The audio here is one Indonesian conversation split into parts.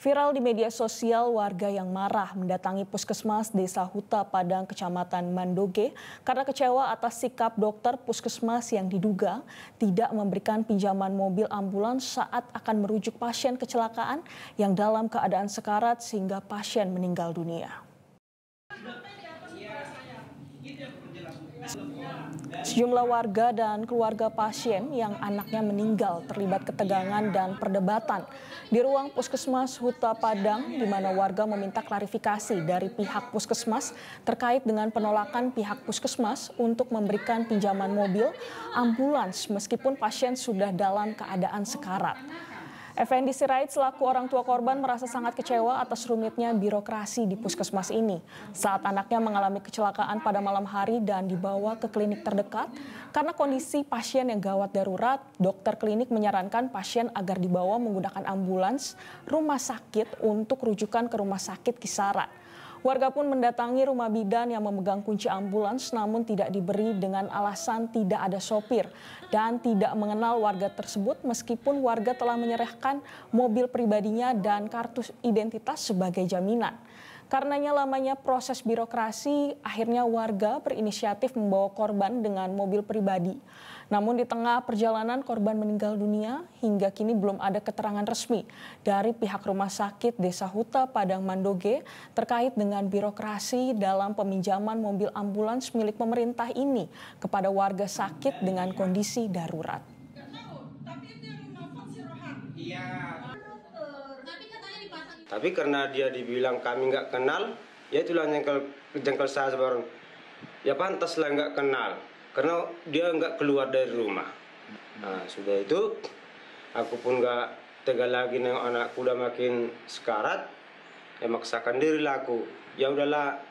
Viral di media sosial, warga yang marah mendatangi puskesmas Desa Huta Padang, Kecamatan Mandoge karena kecewa atas sikap dokter puskesmas yang diduga tidak memberikan pinjaman mobil ambulans saat akan merujuk pasien kecelakaan yang dalam keadaan sekarat sehingga pasien meninggal dunia. Sejumlah warga dan keluarga pasien yang anaknya meninggal terlibat ketegangan dan perdebatan di ruang puskesmas Huta Padang, di mana warga meminta klarifikasi dari pihak puskesmas terkait dengan penolakan pihak puskesmas untuk memberikan pinjaman mobil ambulans meskipun pasien sudah dalam keadaan sekarat. Effendi Sirait selaku orang tua korban merasa sangat kecewa atas rumitnya birokrasi di puskesmas ini saat anaknya mengalami kecelakaan pada malam hari dan dibawa ke klinik terdekat. Karena kondisi pasien yang gawat darurat, dokter klinik menyarankan pasien agar dibawa menggunakan ambulans rumah sakit untuk rujukan ke rumah sakit Kisaran. Warga pun mendatangi rumah bidan yang memegang kunci ambulans namun tidak diberi dengan alasan tidak ada sopir dan tidak mengenal warga tersebut meskipun warga telah menyerahkan mobil pribadinya dan kartu identitas sebagai jaminan. Karenanya lamanya proses birokrasi, akhirnya warga berinisiatif membawa korban dengan mobil pribadi. Namun di tengah perjalanan korban meninggal dunia, hingga kini belum ada keterangan resmi dari pihak rumah sakit Desa Huta Padang Mandoge terkait dengan birokrasi dalam peminjaman mobil ambulans milik pemerintah ini kepada warga sakit dengan kondisi darurat. Tapi karena dia dibilang kami nggak kenal, ya itulah jengkel saya sebarang. Ya pantaslah nggak kenal, karena dia nggak keluar dari rumah. Nah sudah itu, aku pun nggak tega lagi nengok anakku udah makin sekarat. Ya maksakan diri lah aku. Ya udahlah,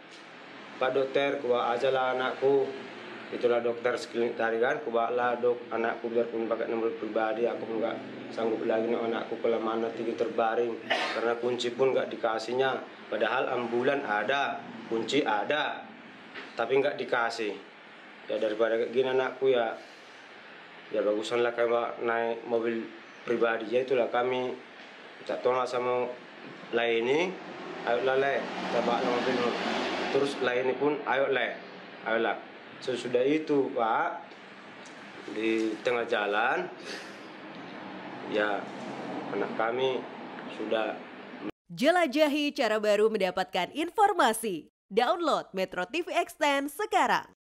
Pak Dokter, kubawa aja lah anakku. Itulah dokter sekeliling tadi kan, kubawalah dok anakku biarpun pakai nomor pribadi, aku nggak sanggup lagi nih anakku kalau mana tinggi terbaring karena kunci pun nggak dikasihnya, padahal ambulan ada, kunci ada, tapi nggak dikasih. Ya daripada kayak gini anakku ya bagusan lah kayak naik mobil pribadi. Ya itulah kami minta tolong sama lain ayolah le, kita bawa mobil terus lain pun ayolah. Sesudah itu Pak, di tengah jalan ya anak kami sudah. Jelajahi cara baru mendapatkan informasi. Download Metro TV Extend sekarang.